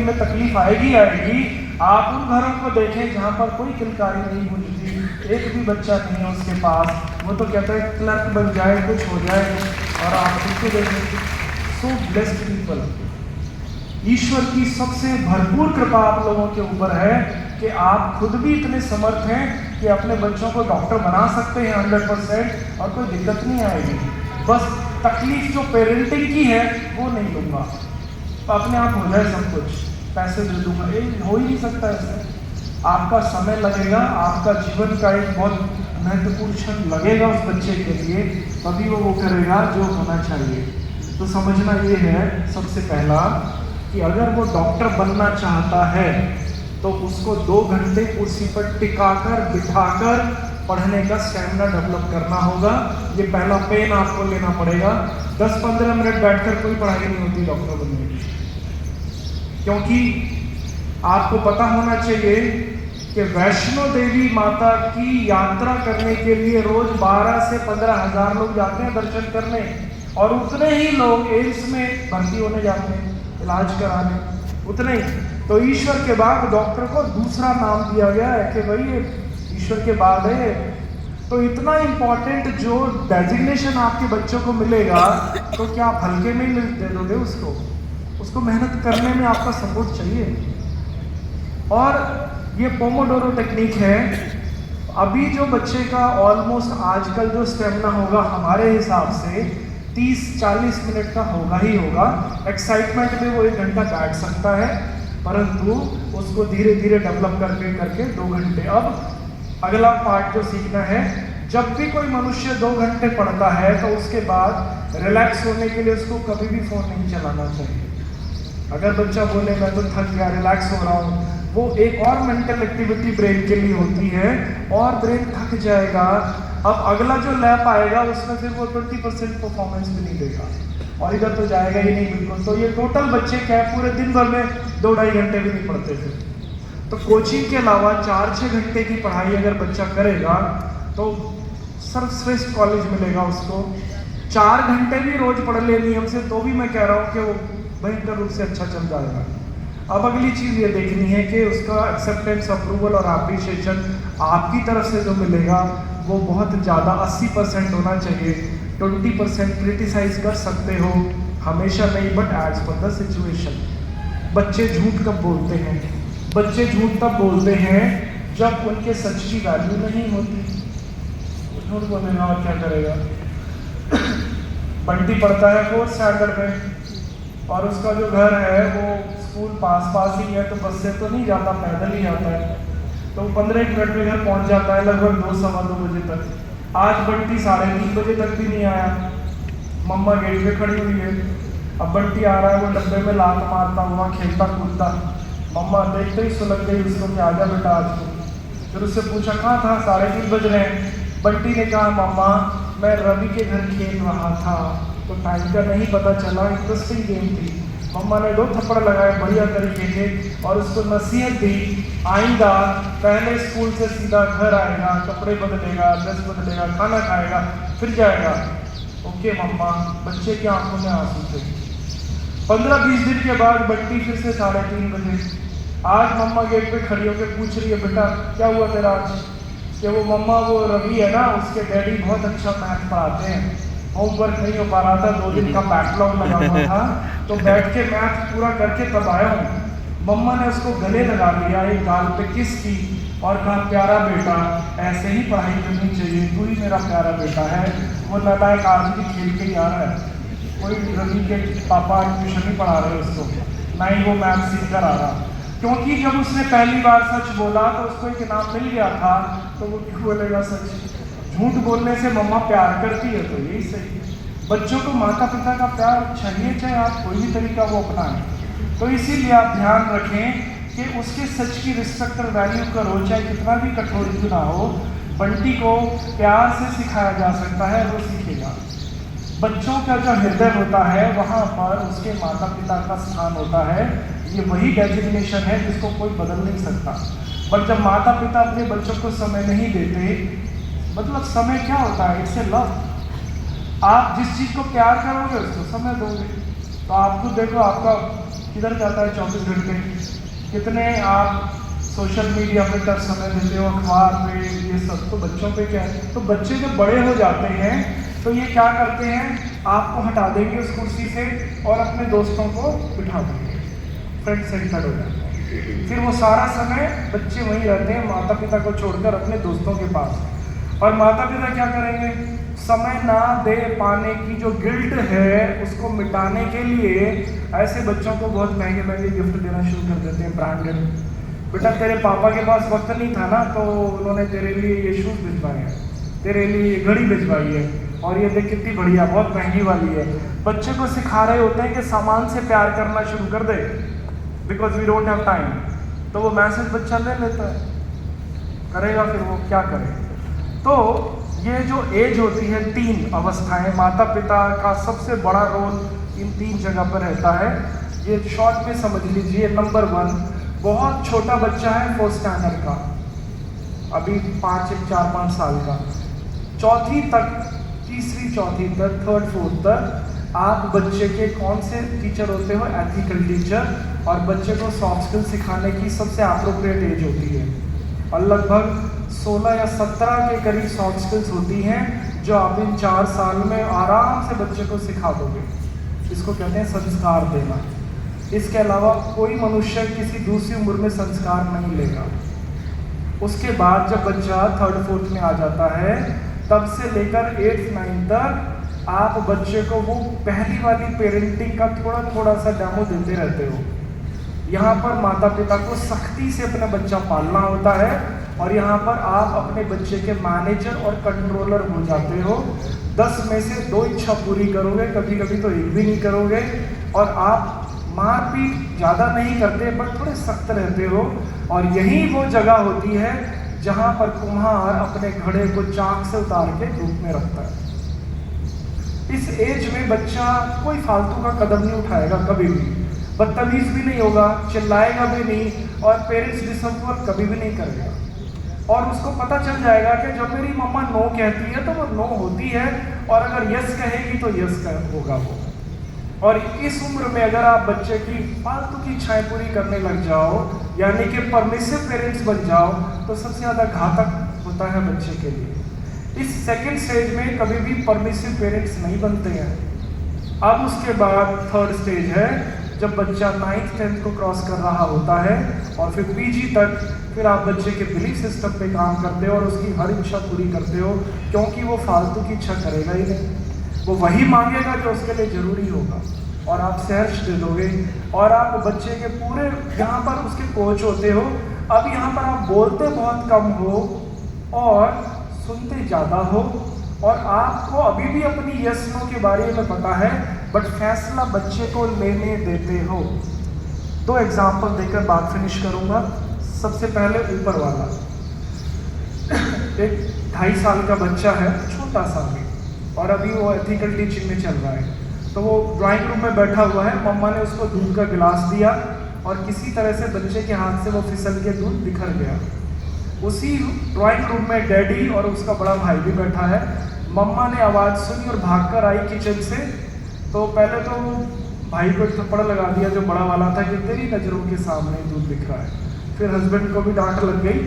लिए तकलीफ आएगी आएगी। आप उन घरों को देखें जहाँ पर कोई किलकारी नहीं गूंजती, एक भी बच्चा नहीं है उसके पास, वो तो कहता है क्लर्क बन जाए, कुछ हो जाए, और आप उसको देखें। So blessed people. ईश्वर की सबसे भरपूर कृपा आप लोगों के ऊपर है कि आप खुद भी इतने समर्थ हैं कि अपने बच्चों को डॉक्टर बना सकते हैं 100%, और कोई दिक्कत नहीं आएगी। बस तकलीफ जो पेरेंटिंग की है वो नहीं लूँगा, अपने आप हो जाए सब कुछ, पैसे दे दूंगा, ये हो ही नहीं सकता ऐसे। आपका समय लगेगा, आपका जीवन का एक बहुत महत्वपूर्ण क्षण लगेगा उस बच्चे के लिए, तभी वो करेगा जो होना चाहिए। तो समझना ये है सबसे पहला कि अगर वो डॉक्टर बनना चाहता है तो उसको 2 घंटे कुर्सी पर टिकाकर बिठाकर पढ़ने का स्टैमिना डेवलप करना होगा। ये पहला पेन आपको लेना पड़ेगा। 10-15 मिनट बैठकर कोई पढ़ाई नहीं होती डॉक्टर बनने की, क्योंकि आपको पता होना चाहिए कि वैष्णो देवी माता की यात्रा करने के लिए रोज 12 से 15 हजार लोग जाते हैं दर्शन करने, और उतने ही लोग एम्स में भर्ती होने जाते हैं इलाज कराने, उतने ही। तो ईश्वर के बाद डॉक्टर को दूसरा नाम दिया गया है कि भाई ये ईश्वर के बाद है। तो इतना इंपॉर्टेंट जो डेजिग्नेशन आपके बच्चों को मिलेगा, तो क्या आप हल्के में ही दे दोगे उसको? उसको मेहनत करने में आपका सपोर्ट चाहिए। और ये पोमोडोरो टेक्निक है। अभी जो बच्चे का ऑलमोस्ट आजकल जो स्टेमिना होगा हमारे हिसाब से 30-40 मिनट का होगा ही होगा। एक्साइटमेंट में वो 1 घंटा बैठ सकता है, परंतु उसको धीरे धीरे डेवलप करके करके 2 घंटे। अब अगला पार्ट जो सीखना है, जब भी कोई मनुष्य 2 घंटे पढ़ता है तो उसके बाद रिलैक्स होने के लिए उसको कभी भी फोन नहीं चलाना चाहिए। अगर बच्चा बोले मैं तो थक गया, रिलैक्स हो रहा हूँ, वो एक और मेंटल एक्टिविटी ब्रेन के लिए होती है, और ब्रेन थक जाएगा। अब अगला जो लैप आएगा उसमें फिर वो 20% परफॉर्मेंस भी नहीं देगा, और इधर तो जाएगा ही नहीं बिल्कुल। तो ये टोटल बच्चे क्या है, पूरे दिन भर में 2-2.5 घंटे भी नहीं पढ़ते थे। तो कोचिंग के अलावा 4-6 घंटे की पढ़ाई अगर बच्चा करेगा तो सर्वश्रेष्ठ कॉलेज मिलेगा उसको। 4 घंटे भी रोज पढ़ ले नियम से, तो भी मैं कह रहा हूँ कि वो भयंकर रूप से अच्छा चल जाएगा। अब अगली चीज़ ये देखनी है कि उसका एक्सेप्टेंस, अप्रूवल और अप्रिशिएशन आपकी तरफ से जो मिलेगा वो बहुत ज़्यादा 80% होना चाहिए। 20% क्रिटिसाइज कर सकते हो, हमेशा नहीं, but as per the situation. बच्चे झूठ कब बोलते हैं? बच्चे झूठ तब बोलते हैं जब उनके सच की वैल्यू नहीं होती। झूठ बोलेगा और क्या करेगा? बंटी पढ़ता है 4th स्टैंडर्ड में, और उसका जो घर है वो स्कूल पास ही है, तो बस से तो नहीं जाता, पैदल ही आता है। तो 15 मिनट में घर पहुंच जाता है, लगभग 2-2:15 बजे तक। आज बंटी 3:30 बजे तक भी नहीं आया। मम्मा गेट पे खड़ी हुई है। अब बंटी आ रहा है, वो डब्बे में लात मारता हुआ खेलता कूदता। मम्मा देखते ही सुलग गई उसको कि आ जा बेटा आज तो। फिर उससे पूछा कहाँ था, 3:30 बज रहे हैं। बंटी ने कहा मम्मा मैं रवि के घर खेल रहा था, तो टाइम का नहीं पता चला, इंटरेस्टिंग गेम थी। मम्मा ने 2 थप्पड़ लगाए बढ़िया तरीके से, और उसको नसीहत दी, आइंदा पहले स्कूल से सीधा घर आएगा, कपड़े बदलेगा, ड्रेस बदलेगा, खाना खाएगा, फिर जाएगा। ओके मम्मा। बच्चे की आंखों में आंसू थे। 15-20 दिन के बाद बंटी फिर से 3:30 बजे। आज मम्मा गेट पे खड़ी होकर पूछ रही है बेटा क्या हुआ तेरा आज? कि वो मम्मा वो रवि है ना, उसके डैडी बहुत अच्छा मैथ पढ़ाते हैं, होमवर्क नहीं हो पा रहा था, 2 दिन का बैकलॉग लगा हुआ था, तो बैठ के मैथ पूरा करके तब आया हूँ। मम्मा ने उसको गले लगा लिया, एक गाल पे किस की, और कहा प्यारा बेटा ऐसे ही पढ़ाई करनी चाहिए, तू ही मेरा प्यारा बेटा है। वो नालायक आदमी खेल के ही आ रहा है, कोई रवि के पापा ट्यूशन नहीं पढ़ा रहे उसको, ना ही वो मैथ सीख कर आ रहा। क्योंकि जब उसने पहली बार सच बोला तो उसको एक इनाम मिल गया था, तो वो क्यों बोलेगा सच? झूठ बोलने से मम्मा प्यार करती है, तो यही सही। बच्चों को माता पिता का प्यार चाहिए, चाहे आप कोई भी तरीका वो अपनाएं। तो इसीलिए आप ध्यान रखें कि उसके सच की रिस्पेक्ट और वैल्यू करो, चाहे कितना भी कठोर क्यों ना हो। बंटी को प्यार से सिखाया जा सकता है, वो सीखेगा। बच्चों का जो हृदय होता है वहाँ पर उसके माता पिता का स्थान होता है। ये वही डेजिग्नेशन है जिसको कोई बदल नहीं सकता। बट जब माता पिता अपने बच्चों को समय नहीं देते, मतलब समय क्या होता है? It's a love. आप जिस चीज़ को प्यार करोगे उसको समय दोगे। तो आपको देखो, आपका किधर जाता है 24 घंटे? कितने आप सोशल मीडिया पे कर समय देते हो, अखबार पे, ये सब। तो बच्चों पे क्या है, तो बच्चे जब बड़े हो जाते हैं तो ये क्या करते हैं, आपको हटा देंगे उस कुर्सी से और अपने दोस्तों को बिठा देंगे, फ्रेंड सेंटर्ड हो जाते हैं। फिर वो सारा समय बच्चे वहीं रहते हैं माता पिता को छोड़कर अपने दोस्तों के पास। और माता पिता क्या करेंगे, समय ना दे पाने की जो गिल्ट है उसको मिटाने के लिए ऐसे बच्चों को बहुत महंगे महंगे गिफ्ट देना शुरू कर देते हैं, ब्रांडेड। बेटा तेरे पापा के पास वक्त नहीं था ना, तो उन्होंने तेरे लिए ये शूज़ भिजवाए हैं, तेरे लिए ये घड़ी भिजवाई है, और ये देख कितनी बढ़िया, बहुत महंगी वाली है। बच्चे को सिखा रहे होते हैं कि सामान से प्यार करना शुरू कर दे, because we don't have time. तो वो मैसेज बच्चा ले लेता है, करेगा फिर वो क्या करे। तो ये जो एज होती है, 3 अवस्थाएं, माता पिता का सबसे बड़ा रोल इन 3 जगह पर रहता है। ये शॉर्ट में समझ लीजिए। नंबर 1, बहुत छोटा बच्चा है 4th स्टैंडर्ड का, अभी 4-5 साल का, चौथी तक, तीसरी चौथी तक, 3rd 4th तक आप बच्चे के कौन से टीचर होते हो, एथिकल टीचर। और बच्चे को सॉफ्ट स्किल सिखाने की सबसे अप्रोप्रिएट एज होती है, और लगभग 16 या 17 के करीब सॉफ्ट स्किल्स होती हैं जो आप इन 4 साल में आराम से बच्चे को सिखा दोगे। इसको कहते हैं संस्कार देना। इसके अलावा कोई मनुष्य किसी दूसरी उम्र में संस्कार नहीं लेगा। उसके बाद जब बच्चा 3rd 4th में आ जाता है, तब से लेकर 8th 9th तक आप बच्चे को वो पहली वाली पेरेंटिंग का थोड़ा थोड़ा सा डेमो देते रहते हो। यहाँ पर माता पिता को सख्ती से अपना बच्चा पालना होता है, और यहाँ पर आप अपने बच्चे के मैनेजर और कंट्रोलर हो जाते हो। 10 में से 2 इच्छा पूरी करोगे, कभी कभी तो 1 भी नहीं करोगे। और आप मारपीट ज़्यादा नहीं करते, पर थोड़े सख्त रहते हो। और यही वो जगह होती है जहाँ पर कुम्हार अपने घड़े को चाक से उतार के धूप में रखता है। इस एज में बच्चा कोई फालतू का कदम नहीं उठाएगा, कभी भी बदतमीज भी नहीं होगा, चिल्लाएगा भी नहीं, और पेरेंट्स डिसअप्रूवल कभी भी नहीं करेगा। और उसको पता चल जाएगा कि जब मेरी मम्मा नो कहती है तो वो नो होती है, और अगर यस कहेगी तो यस होगा वो। और इस उम्र में अगर आप बच्चे की फालतू की इच्छाएं पूरी करने लग जाओ, यानी कि परमिसिव पेरेंट्स बन जाओ, तो सबसे ज़्यादा घातक होता है बच्चे के लिए। इस सेकंड स्टेज में कभी भी परमिसिव पेरेंट्स नहीं बनते हैं। अब उसके बाद 3rd स्टेज है, जब बच्चा 9th 10th को क्रॉस कर रहा होता है, और फिर PG तक फिर आप बच्चे के बिलीफ सिस्टम पे काम करते हो और उसकी हर इच्छा पूरी करते हो, क्योंकि वो फालतू की इच्छा करेगा ही नहीं, वो वही मांगेगा जो उसके लिए ज़रूरी होगा, और आप सहर्ष दे दोगे। और आप बच्चे के पूरे यहाँ पर उसके कोच होते हो। अब यहाँ पर आप बोलते बहुत कम हो और सुनते ज़्यादा हो, और आपको अभी भी अपनी यस नो के बारे में पता है, बट फैसला बच्चे को लेने देते हो। तो एग्जाम्पल देकर बात फिनिश करूँगा। सबसे पहले ऊपर वाला, एक 2.5 साल का बच्चा है, छोटा सा भी, और अभी वो एथिकल टीचिंग में चल रहा है। तो वो ड्राइंग रूम में बैठा हुआ है, मम्मा ने उसको दूध का गिलास दिया, और किसी तरह से बच्चे के हाथ से वो फिसल के दूध बिखर गया। उसी ड्राइंग रूम में डैडी और उसका बड़ा भाई भी बैठा है। मम्मा ने आवाज़ सुनी और भागकर आई किचन से। तो पहले तो भाई को एक थप्पड़ लगा दिया जो बड़ा वाला था कि तेरी नज़रों के सामने दूध बिखरा है। फिर हस्बैंड को भी डांट लग गई,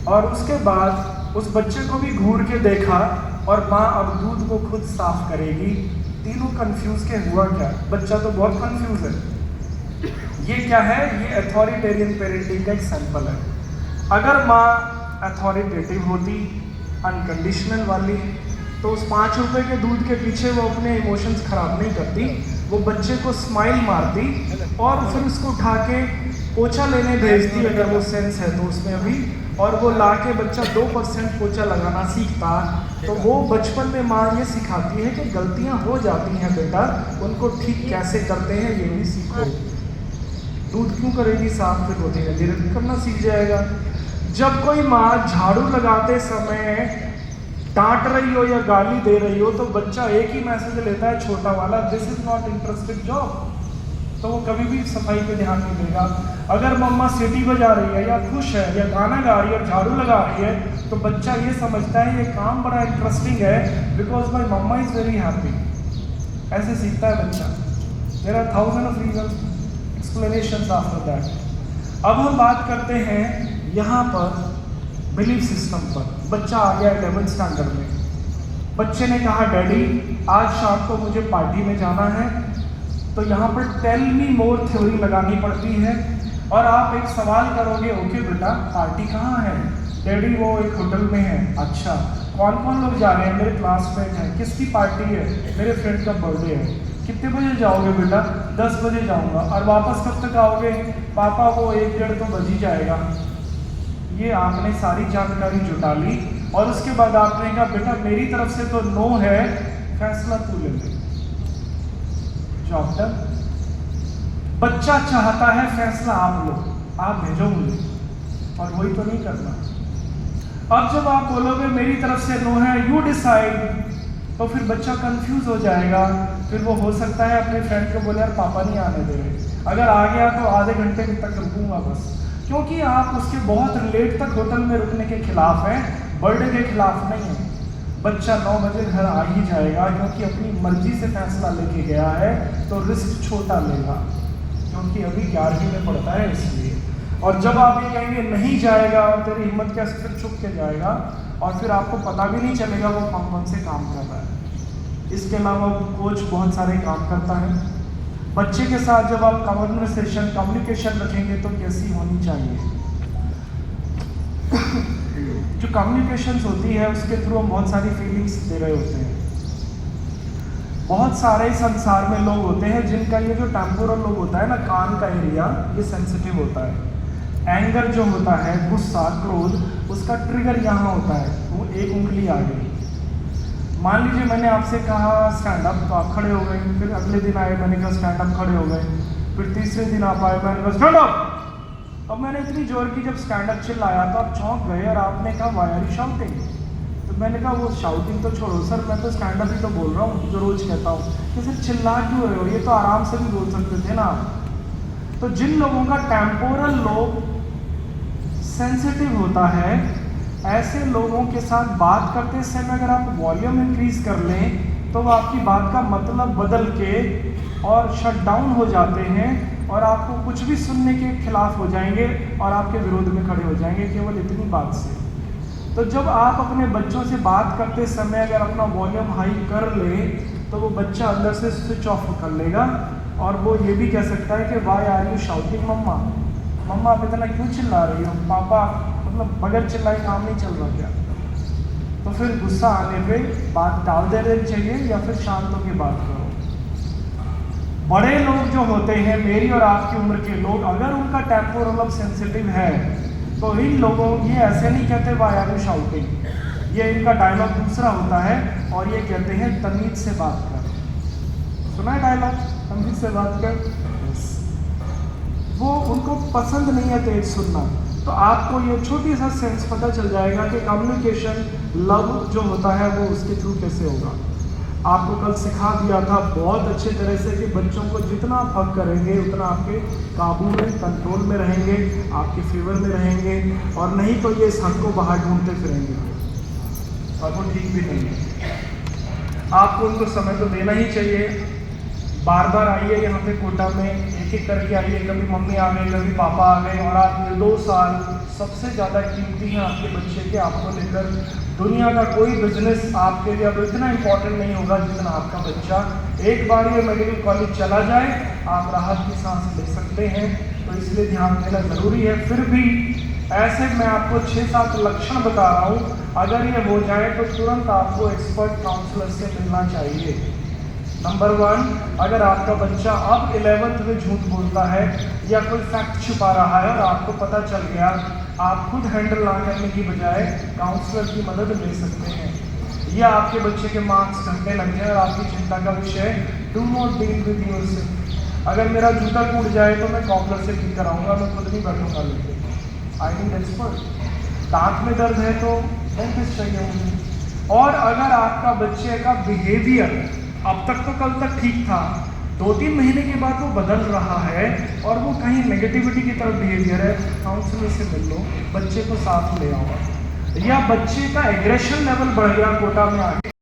और उसके बाद उस बच्चे को भी घूर के देखा, और माँ अब दूध को खुद साफ करेगी। तीनों कंफ्यूज के हुआ क्या, बच्चा तो बहुत कंफ्यूज है। ये क्या है, ये अथॉरिटेरियन पेरेंटिंग का एक सैंपल है। अगर माँ अथॉरिटेटिव होती, अनकंडीशनल वाली, तो उस 5 रुपए के दूध के पीछे वो अपने इमोशंस खराब नहीं करती, वो बच्चे को स्माइल मारती और फिर उसको उठा के पोछा लेने भेजती, अगर वो सेंस है तो उसमें अभी, और वो ला के बच्चा 2% पोछा लगाना सीखता। तो वो बचपन में माँ ये सिखाती है कि गलतियाँ हो जाती हैं बेटा, उनको ठीक कैसे करते हैं ये भी सीखो। दूध क्यों करेगी साफ, फिर वो धीरे धीरे करना सीख जाएगा। जब कोई माँ झाड़ू लगाते समय डांट रही हो या गाली दे रही हो, तो बच्चा एक ही मैसेज लेता है छोटा वाला, this is not interested job. तो वो कभी भी सफाई पे ध्यान नहीं देगा। अगर मम्मा सीटी बजा रही है या खुश है या गाना गा रही है और झाड़ू लगा रही है, तो बच्चा ये समझता है ये काम बड़ा इंटरेस्टिंग है, because my mamma is very happy. ऐसे सीखता है बच्चा। There are 1000 of reasons. Explanation after that. अब हम बात करते हैं यहाँ पर बिलीफ सिस्टम पर। बच्चा आ गया 11th स्टैंडर्ड में, बच्चे ने कहा डैडी आज शाम को मुझे पार्टी में जाना है। तो यहाँ पर टेल मी मोर थ्योरी लगानी पड़ती है और आप एक सवाल करोगे, ओके बेटा पार्टी कहाँ है? डैडी वो एक होटल में है। अच्छा कौन कौन लोग जा रहे हैं? मेरे क्लासमेट हैं। किसकी पार्टी है? मेरे फ्रेंड का बर्थडे है। कितने बजे जाओगे बेटा? 10 बजे जाऊँगा। और वापस कब तक आओगे? पापा वो 1-1:30 तो बज ही जाएगा। ये आपने सारी जानकारी जुटा ली और उसके बाद आपने कहा बेटा मेरी तरफ से तो नो है, फैसला तू ले ले। Job done. बच्चा चाहता है फैसला आप लो, आप भेजो मुझे, और वही तो नहीं करना। अब जब आप बोलोगे मेरी तरफ से नो है, यू डिसाइड, तो फिर बच्चा कंफ्यूज हो जाएगा। फिर वो हो सकता है अपने फ्रेंड को बोले यार पापा नहीं आने दे रहे, अगर आ गया तो आधे घंटे तक रुकूंगा बस, क्योंकि आप उसके बहुत लेट तक होटल में रुकने के खिलाफ हैं, बर्थडे के खिलाफ नहीं है। बच्चा 9 बजे घर आ ही जाएगा क्योंकि अपनी मर्जी से फैसला लेके गया है, तो रिस्क छोटा लेगा क्योंकि अभी 11वीं में पढ़ता है इसलिए। और जब आप ये कहेंगे नहीं जाएगा और तेरी हिम्मत कैसे, फिर चुप के जाएगा और फिर आपको पता भी नहीं चलेगा वो कौन कौन से काम कर रहा है। इसके अलावा कोच बहुत सारे काम करता है। बच्चे के साथ जब आप कन्वर्सेशन कम्युनिकेशन रखेंगे तो कैसी होनी चाहिए? जो कम्युनिकेशन होती है उसके थ्रू हम बहुत सारी फीलिंग्स दे रहे होते हैं। बहुत सारे संसार में लोग होते हैं जिनका ये जो टेम्पोरल लोब होता है ना, कान का एरिया, ये सेंसिटिव होता है। एंगर जो होता है, गुस्सा, क्रोध, उसका ट्रिगर यहाँ होता है, वो एक उंगली आ गई। मान लीजिए मैंने आपसे कहा स्टैंड अप, तो आप खड़े हो गए। फिर अगले दिन आए, मैंने कहा स्टैंड अप, खड़े हो गए। फिर तीसरे दिन आप आए, मैंने कहा स्टैंड अप। अब मैंने इतनी जोर की जब स्टैंड अप चिल्लाया तो आप चौंक गए और आपने कहा व्हाई आर यू शाउटिंग? तो मैंने कहा वो शाउटिंग तो छोड़ो सर, मैं तो स्टैंड अप ही तो बोल रहा हूँ जो रोज कहता हूँ। कि सर चिल्ला क्यों रहे हो? ये तो आराम से भी बोल सकते थे ना। तो जिन लोगों का टेम्पोरल लोब सेंसिटिव होता है, ऐसे लोगों के साथ बात करते समय अगर आप वॉल्यूम इंक्रीज कर लें तो वो आपकी बात का मतलब बदल के और शट डाउन हो जाते हैं और आपको कुछ भी सुनने के खिलाफ हो जाएंगे और आपके विरोध में खड़े हो जाएंगे केवल इतनी बात से। तो जब आप अपने बच्चों से बात करते समय अगर अपना वॉल्यूम हाई कर ले तो वो बच्चा अंदर से स्विच ऑफ कर लेगा और वो ये भी कह सकता है कि व्हाई आर यू शाउटिंग मम्मा? मम्मा आप इतना क्यों चिल्ला रही हो? पापा मतलब बगैर चिल्लाए काम नहीं चल रहा क्या? तो फिर गुस्सा आने पे बात टाल देनी चाहिए या फिर शांत होकर बात करो। बड़े लोग जो होते हैं, मेरी और आपकी उम्र के लोग, अगर उनका टेम्पोरल सेंसिटिव है तो इन लोगों, ये ऐसे नहीं कहते व्हाई आर यू शाउटिंग, ये इनका डायलॉग दूसरा होता है और ये कहते हैं तमीज से बात कर। सुना है डायलॉग, तमीज से बात कर? वो उनको पसंद नहीं है तेज सुनना। तो आपको ये छोटी सा सेंस पता चल जाएगा कि कम्युनिकेशन लव जो होता है वो उसके थ्रू कैसे होगा। आपको कल सिखा दिया था बहुत अच्छे तरह से कि बच्चों को जितना आप हक करेंगे उतना आपके काबू में, कंट्रोल में रहेंगे, आपके फेवर में रहेंगे, और नहीं तो ये इस हक को बाहर ढूंढते फिरेंगे और वो ठीक भी नहीं है। आपको उनको समय तो देना ही चाहिए। बार बार आइए यहाँ पे कोटा में, एक एक करके आइए, कभी मम्मी आ गई, कभी पापा आ गए, और आप 2 साल सबसे ज़्यादा कीमती हैं आपके बच्चे के। आपको लेकर दुनिया का कोई बिजनेस आपके लिए अब इतना इम्पोर्टेंट नहीं होगा जितना आपका बच्चा। एक बार ये मेडिकल कॉलेज चला जाए आप राहत की सांस ले सकते हैं, तो इसलिए ध्यान देना ज़रूरी है। फिर भी ऐसे मैं आपको 6-7 लक्षण बता रहा हूँ, अगर ये हो जाए तो तुरंत आपको एक्सपर्ट काउंसलर से मिलना चाहिए। नंबर 1, अगर आपका बच्चा अब 11th में झूठ बोलता है या कोई फैक्ट छुपा रहा है और आपको पता चल गया, आप खुद हैंडल ना करने की बजाय काउंसलर की मदद ले सकते हैं। या आपके बच्चे के मार्क्स घटने लग जाए और आपकी चिंता का विषय, do not deal with yourself. अगर मेरा जूता टूट जाए तो मैं कॉपलर से ठीक कराऊंगा, मैं खुद नहीं बैठूंगा लेके। I need expert. दांत में दर्द है तो डेंटिस्ट चाहिए मुझे। और अगर आपका बच्चे का बिहेवियर अब तक तो कल तक ठीक था, 2-3 महीने के बाद वो बदल रहा है और वो कहीं नेगेटिविटी की तरफ बिहेवियर है, काउंसलर से मिल लो, बच्चे को साथ ले आओ। या बच्चे का एग्रेशन लेवल बढ़ गया कोटा में आके